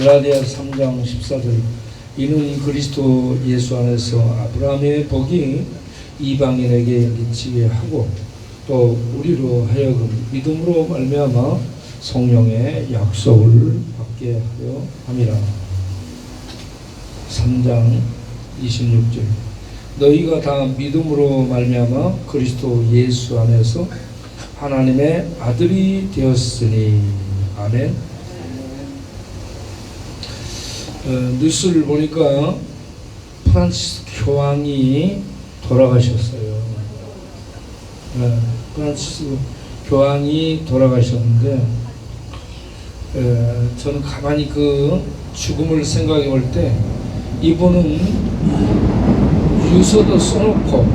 갈라디아 3장 14절 이는 그리스도 예수 안에서 아브라함의 복이 이방인에게 미치게 하고 또 우리로 하여금 믿음으로 말미암아 성령의 약속을 받게 하려 함이라. 3장 26절 너희가 다 믿음으로 말미암아 그리스도 예수 안에서 하나님의 아들이 되었으니. 아멘. 뉴스를 보니까 프란시스 교황이 돌아가셨어요. 프란시스 교황이 돌아가셨는데 저는 가만히 그 죽음을 생각해 볼 때 이분은 유서도 써놓고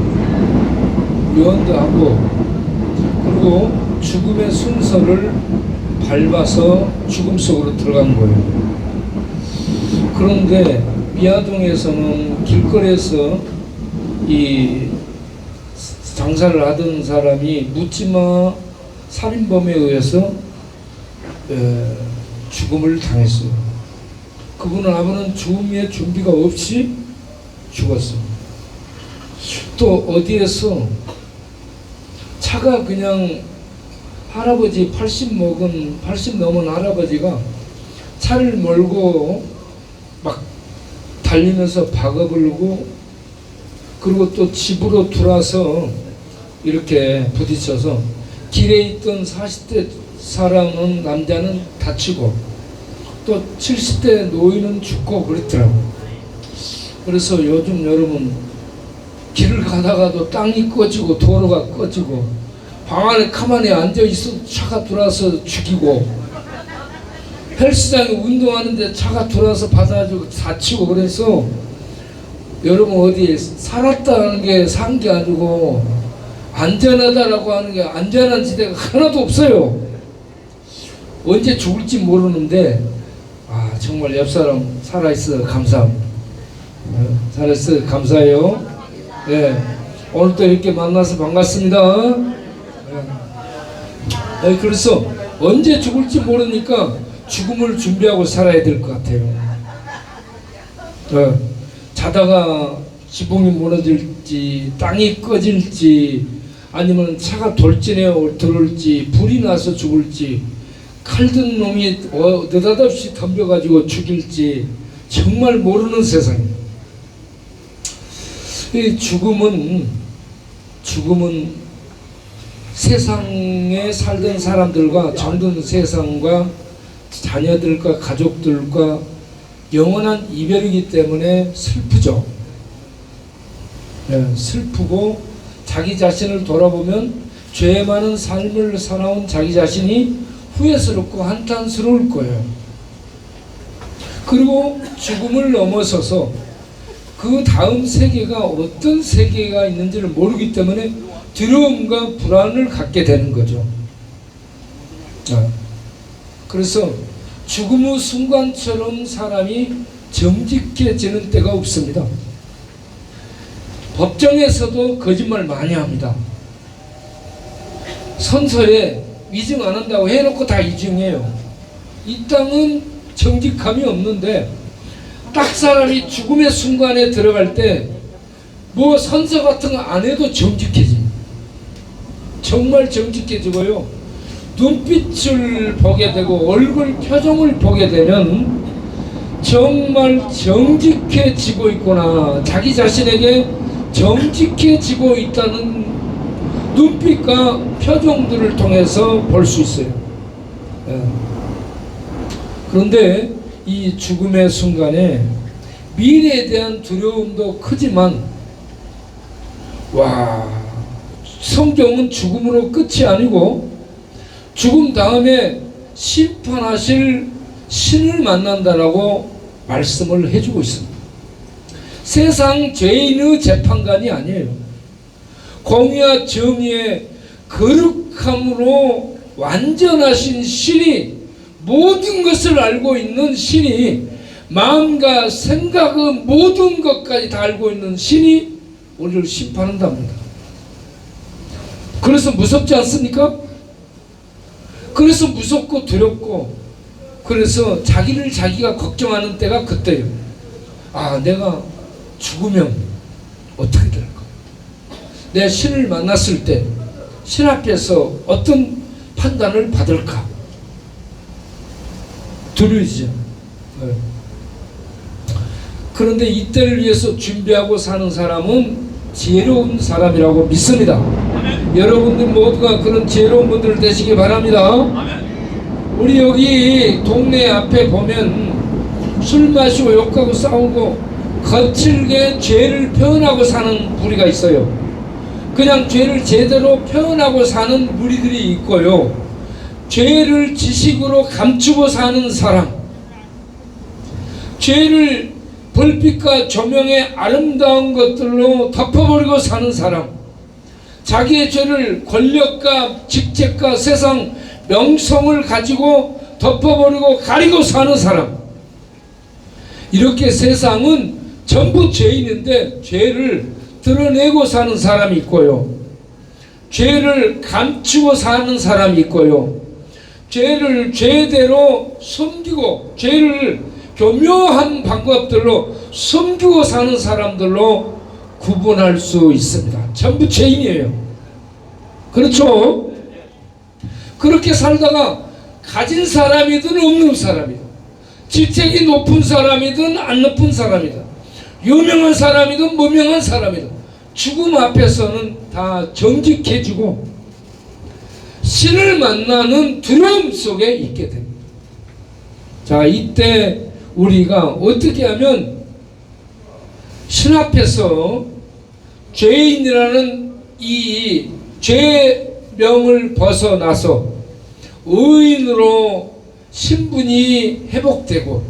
유언도 하고 그리고 죽음의 순서를 밟아서 죽음 속으로 들어간 거예요. 그런데 미아동에서는 길거리에서 이 장사를 하던 사람이 묻지마 살인범에 의해서 죽음을 당했어요. 그분은 아무런 죽음의 준비가 없이 죽었어요. 또 어디에서 차가 그냥 할아버지 80 넘은 할아버지가 차를 몰고 막 달리면서 박아불고 그리고 또 집으로 들어와서 이렇게 부딪혀서 길에 있던 40대 사람은 남자는 다치고 또 70대 노인은 죽고 그랬더라고요. 그래서 요즘 여러분 길을 가다가도 땅이 꺼지고 도로가 꺼지고 방 안에 가만히 앉아있어도 차가 들어와서 죽이고 헬스장에 운동하는데 차가 들어와서 받아주고 다치고 그래서 여러분 어디 살았다는 게 산 게 아니고 안전하다라고 하는 게 안전한 지대가 하나도 없어요. 언제 죽을지 모르는데 정말 옆사람 살아있어 감사합니다. 살아있어 감사해요. 네. 오늘 또 이렇게 만나서 반갑습니다. 네. 그래서 언제 죽을지 모르니까 죽음을 준비하고 살아야 될 것 같아요. 자다가 지붕이 무너질지 땅이 꺼질지 아니면 차가 돌진해 들어올지 불이 나서 죽을지 칼든 놈이 느닷없이 덤벼가지고 죽일지 정말 모르는 세상입니다. 이 죽음은 세상에 살던 사람들과 정든 세상과 자녀들과 가족들과 영원한 이별이기 때문에 슬프죠. 슬프고 자기 자신을 돌아보면 죄 많은 삶을 살아온 자기 자신이 후회스럽고 한탄스러울 거예요. 그리고 죽음을 넘어서서 그 다음 세계가 어떤 세계가 있는지를 모르기 때문에 두려움과 불안을 갖게 되는 거죠. 그래서 죽음의 순간처럼 사람이 정직해지는 때가 없습니다. 법정에서도 거짓말 많이 합니다. 선서에 위증 안 한다고 해놓고 다 위증해요. 이 땅은 정직함이 없는데 딱 사람이 죽음의 순간에 들어갈 때 뭐 선서 같은 거 안 해도 정직해집니다. 정말 정직해지고요. 눈빛을 보게 되고 얼굴 표정을 보게 되면 정말 정직해지고 있구나, 자기 자신에게 정직해지고 있다는 눈빛과 표정들을 통해서 볼 수 있어요. 그런데 이 죽음의 순간에 미래에 대한 두려움도 크지만 성경은 죽음으로 끝이 아니고 죽음 다음에 심판하실 신을 만난다라고 말씀을 해주고 있습니다. 세상 죄인의 재판관이 아니에요. 공의와 정의의 거룩함으로 완전하신 신이, 모든 것을 알고 있는 신이, 마음과 생각의 모든 것까지 다 알고 있는 신이 우리를 심판한답니다. 그래서 무섭지 않습니까? 그래서 무섭고 두렵고 그래서 자기를 자기가 걱정하는 때가 그때예요. 아, 내가 죽으면 어떻게 될까? 내가 신을 만났을 때 신 앞에서 어떤 판단을 받을까? 두려워지죠. 네. 그런데 이때를 위해서 준비하고 사는 사람은 지혜로운 사람이라고 믿습니다. 아멘. 여러분들 모두가 그런 지혜로운 분들 되시기 바랍니다. 아멘. 우리 여기 동네 앞에 보면 술 마시고 욕하고 싸우고 거칠게 죄를 표현하고 사는 무리가 있어요. 그냥 죄를 제대로 표현하고 사는 무리들이 있고요. 죄를 지식으로 감추고 사는 사람, 죄를 불빛과 조명의 아름다운 것들로 덮어버리고 사는 사람, 자기의 죄를 권력과 직책과 세상 명성을 가지고 덮어버리고 가리고 사는 사람, 이렇게 세상은 전부 죄인인데 죄를 드러내고 사는 사람이 있고요, 죄를 감추고 사는 사람이 있고요, 죄를 죄대로 숨기고 죄를 교묘한 방법들로 숨기고 사는 사람들로 구분할 수 있습니다. 전부 죄인이에요. 그렇죠? 그렇게 살다가 가진 사람이든 없는 사람이든, 직책이 높은 사람이든 안 높은 사람이든, 유명한 사람이든 무명한 사람이든 죽음 앞에서는 다 정직해지고 신을 만나는 두려움 속에 있게 됩니다. 자, 이때 우리가 어떻게 하면 신 앞에서 죄인이라는 이 죄명을 벗어나서 의인으로 신분이 회복되고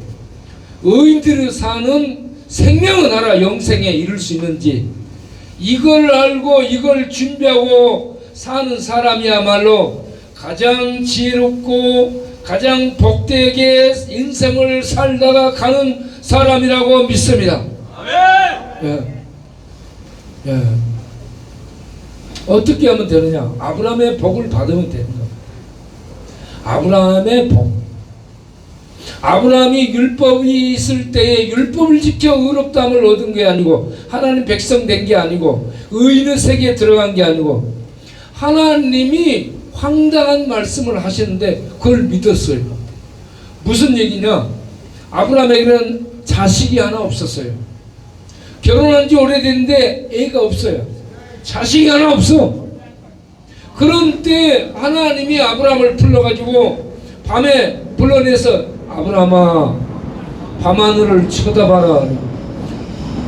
의인들이 사는 생명의 나라 영생에 이룰 수 있는지, 이걸 알고 이걸 준비하고 사는 사람이야말로 가장 지혜롭고 가장 복되게 인생을 살다가 가는 사람이라고 믿습니다. 아멘. 예. 예. 어떻게 하면 되느냐? 아브라함의 복을 받으면 됩니다. 아브라함의 복. 아브라함이 율법이 있을 때에 율법을 지켜 의롭다함을 얻은 게 아니고, 하나님 백성 된 게 아니고, 의인의 세계에 들어간 게 아니고, 하나님이 황당한 말씀을 하시는데 그걸 믿었어요. 무슨 얘기냐? 아브라함에게는 자식이 하나 없었어요. 결혼한 지 오래됐는데 애가 없어요. 자식이 하나 없어. 그런 때 하나님이 아브라함을 불러가지고 밤에 불러내서, 아브라함아, 밤하늘을 쳐다봐라.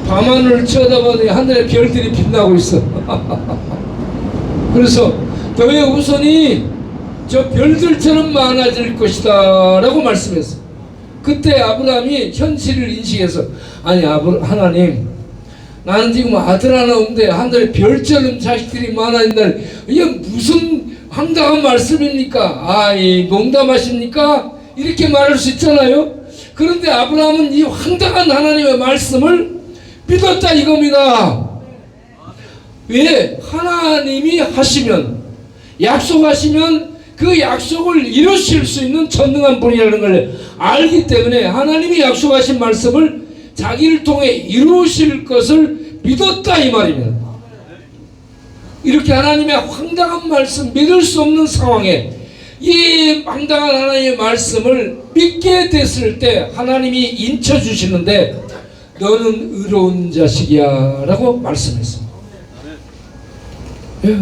밤하늘을 쳐다보니 하늘에 별들이 빛나고 있어. 그래서 너의 후손이 저 별들처럼 많아질 것이다 라고 말씀했어. 그때 아브라함이 현실을 인식해서, 아니 하나님, 나는 지금 아들 하나 없는데 하늘에 별처럼 자식들이 많아진다. 이게 무슨 황당한 말씀입니까? 아이, 농담하십니까? 이렇게 말할 수 있잖아요. 그런데 아브라함은 이 황당한 하나님의 말씀을 믿었다 이겁니다. 왜? 하나님이 하시면, 약속하시면 그 약속을 이루실 수 있는 전능한 분이라는 걸 알기 때문에 하나님이 약속하신 말씀을 자기를 통해 이루실 것을 믿었다 이 말입니다. 이렇게 하나님의 황당한 말씀, 믿을 수 없는 상황에 이 황당한 하나님의 말씀을 믿게 됐을 때 하나님이 인쳐주시는데, 너는 의로운 자식이야 라고 말씀했습니다. 예.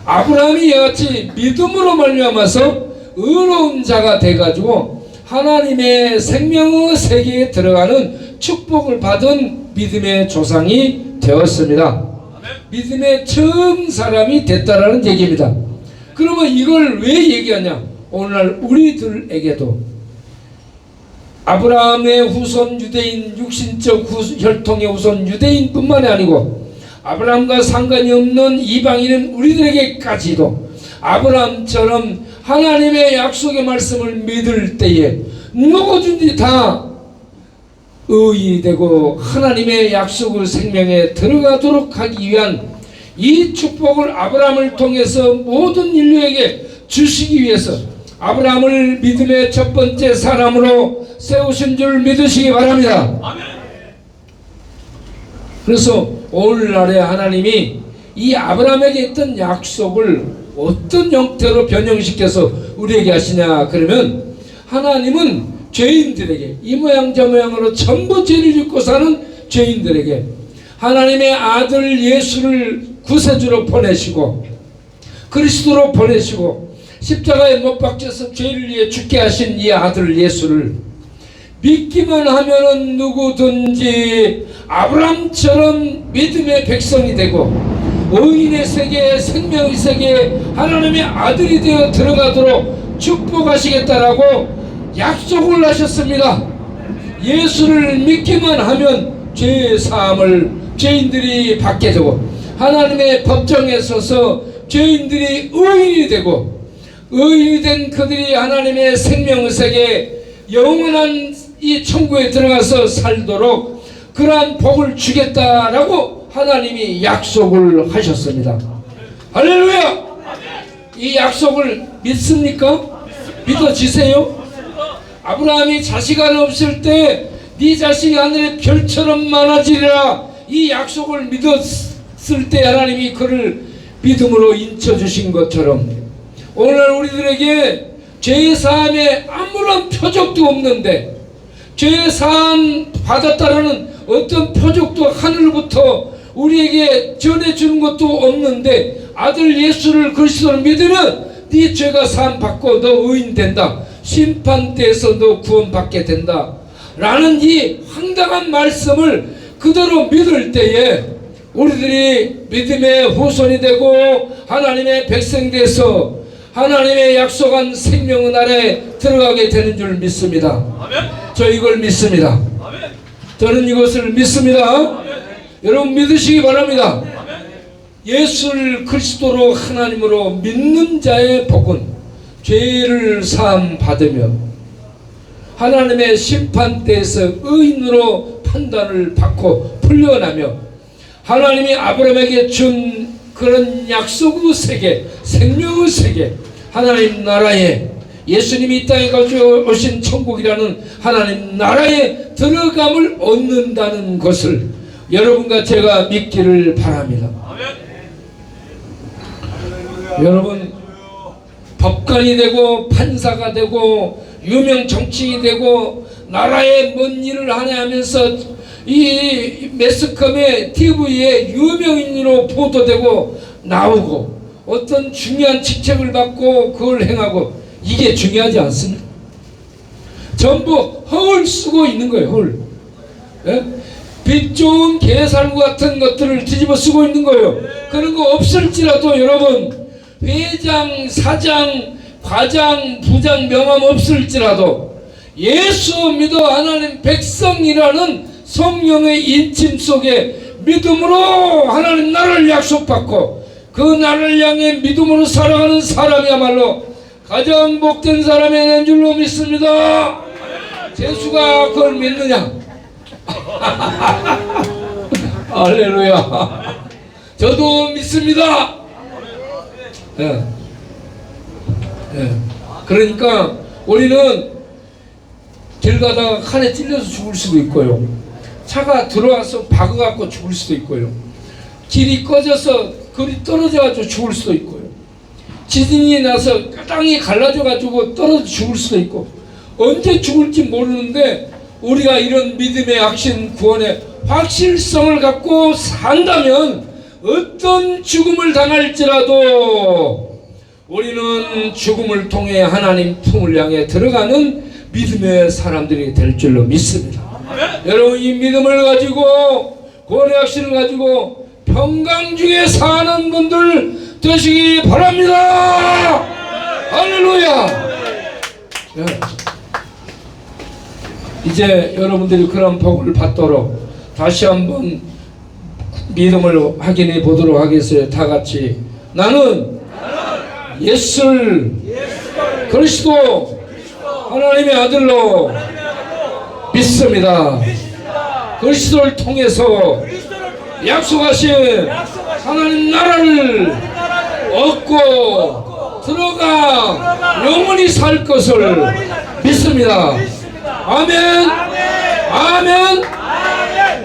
아브라함이 이같이 믿음으로 말미암아서 의로운 자가 돼가지고 하나님의 생명의 세계에 들어가는 축복을 받은 믿음의 조상이 되었습니다. 믿음의 처음 사람이 됐다라는 얘기입니다. 그러면 이걸 왜 얘기하냐? 오늘날 우리들에게도 아브라함의 후손 유대인, 육신적 혈통의 후손 유대인뿐만이 아니고 아브라함과 상관이 없는 이방인은 우리들에게까지도 아브라함처럼 하나님의 약속의 말씀을 믿을 때에 누구든지 다 의인이 되고 하나님의 약속의 생명에 들어가도록 하기 위한 이 축복을 아브라함을 통해서 모든 인류에게 주시기 위해서 아브라함을 믿음의 첫 번째 사람으로 세우신 줄 믿으시기 바랍니다. 그래서 오늘날에 하나님이 이 아브라함에게 있던 약속을 어떤 형태로 변형시켜서 우리에게 하시냐 그러면, 하나님은 죄인들에게, 이 모양 저 모양으로 전부 죄를 짓고 사는 죄인들에게 하나님의 아들 예수를 구세주로 보내시고 그리스도로 보내시고 십자가에 못 박혀서 죄를 위해 죽게 하신 이 아들 예수를 믿기만 하면은 누구든지 아브라함처럼 믿음의 백성이 되고 의인의 세계에, 생명의 세계에 하나님의 아들이 되어 들어가도록 축복하시겠다라고 약속을 하셨습니다. 예수를 믿기만 하면 죄 사함을 죄인들이 받게 되고 하나님의 법정에 서서 죄인들이 의인이 되고, 의인이 된 그들이 하나님의 생명의 세계에 영원한 이 천국에 들어가서 살도록 그러한 복을 주겠다라고 하나님이 약속을 하셨습니다. 할렐루야! 이 약속을 믿습니까? 믿어지세요? 아브라함이 자식 하나 없을 때 네 자식이 하늘의 별처럼 많아지리라, 이 약속을 믿었을 때 하나님이 그를 믿음으로 인쳐주신 것처럼 오늘 우리들에게 죄사함에 아무런 표적도 없는데, 죄사함 받았다라는 어떤 표적도 하늘부터 우리에게 전해주는 것도 없는데 아들 예수를 그리스도를 믿으면 네 죄가 사함 받고 너 의인 된다, 심판대에서 너 구원받게 된다 라는 이 황당한 말씀을 그대로 믿을 때에 우리들이 믿음의 후손이 되고 하나님의 백성이 돼서 하나님의 약속한 생명의 나라에 들어가게 되는 줄 믿습니다. 아멘. 저 이걸 믿습니다. 아멘. 저는 이것을 믿습니다. 아멘. 여러분 믿으시기 바랍니다. 아멘. 예수를 그리스도로 하나님으로 믿는 자의 복은 죄를 사함 받으며 하나님의 심판대에서 의인으로 판단을 받고 풀려나며 하나님이 아브라함에게 준 그런 약속의 세계, 생명의 세계, 하나님 나라에, 예수님이 이 땅에 가져오신 천국이라는 하나님 나라에 들어감을 얻는다는 것을 여러분과 제가 믿기를 바랍니다. 여러분, 법관이 되고 판사가 되고 유명 정치인이 되고 나라에 뭔 일을 하냐 하면서 이 매스컴에 TV에 유명인으로 보도되고 나오고 어떤 중요한 직책을 받고 그걸 행하고, 이게 중요하지 않습니다. 전부 헐 쓰고 있는 거예요. 헐. 예? 빛 좋은 개살구 같은 것들을 뒤집어 쓰고 있는 거예요. 그런 거 없을지라도 여러분, 회장, 사장, 과장, 부장 명함 없을지라도 예수 믿어 하나님 백성이라는 성령의 인침 속에 믿음으로 하나님 나라를 약속받고 그 나라를 향해 믿음으로 살아가는 사람이야말로 가장 복된 사람이 된 줄로 믿습니다. 재수가 그걸 믿느냐? 할렐루야. 저도 믿습니다. 예. 예. 그러니까 우리는 길 가다가 칼에 찔려서 죽을 수도 있고요, 차가 들어와서 박아갖고 죽을 수도 있고요, 길이 꺼져서 글이 떨어져가지고 죽을 수도 있고요, 지진이 나서 땅이 갈라져가지고 떨어져 죽을 수도 있고, 언제 죽을지 모르는데 우리가 이런 믿음의 확신, 구원의 확실성을 갖고 산다면 어떤 죽음을 당할지라도 우리는 죽음을 통해 하나님 품을 향해 들어가는 믿음의 사람들이 될 줄로 믿습니다. 여러분, 이 믿음을 가지고, 구원의 확신을 가지고 평강 중에 사는 분들 되시기 바랍니다. 할렐루야. 네. 이제 여러분들이 그런 복을 받도록 다시 한번 믿음을 확인해 보도록 하겠어요. 다 같이. 나는 예수를 그리스도 하나님의 아들로 믿습니다. 그리스도를 통해서 약속하신 하나님 나라를 얻고 들어가 영원히 살 것을 믿습니다. 아멘. 아멘.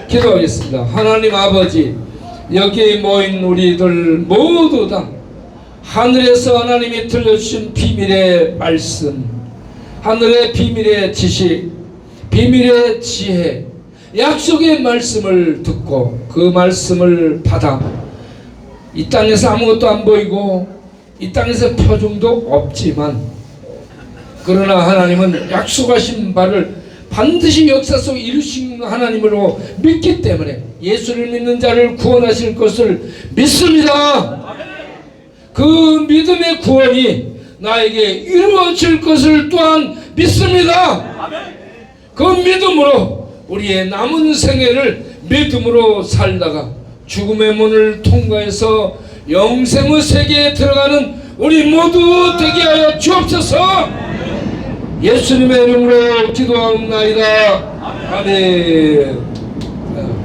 기도하겠습니다. 하나님 아버지, 여기에 모인 우리들 모두 다 하늘에서 하나님이 들려주신 비밀의 말씀, 하늘의 비밀의 지식, 비밀의 지혜, 약속의 말씀을 듣고 그 말씀을 받아 이 땅에서 아무것도 안 보이고 이 땅에서 표정도 없지만, 그러나 하나님은 약속하신 바를 반드시 역사 속 이루신 하나님으로 믿기 때문에 예수를 믿는 자를 구원하실 것을 믿습니다. 그 믿음의 구원이 나에게 이루어질 것을 또한 믿습니다. 그 믿음으로 우리의 남은 생애를 믿음으로 살다가 죽음의 문을 통과해서 영생의 세계에 들어가는 우리 모두 되게 하여 주옵소서. 예수님의 이름으로 기도하옵나이다. 아멘.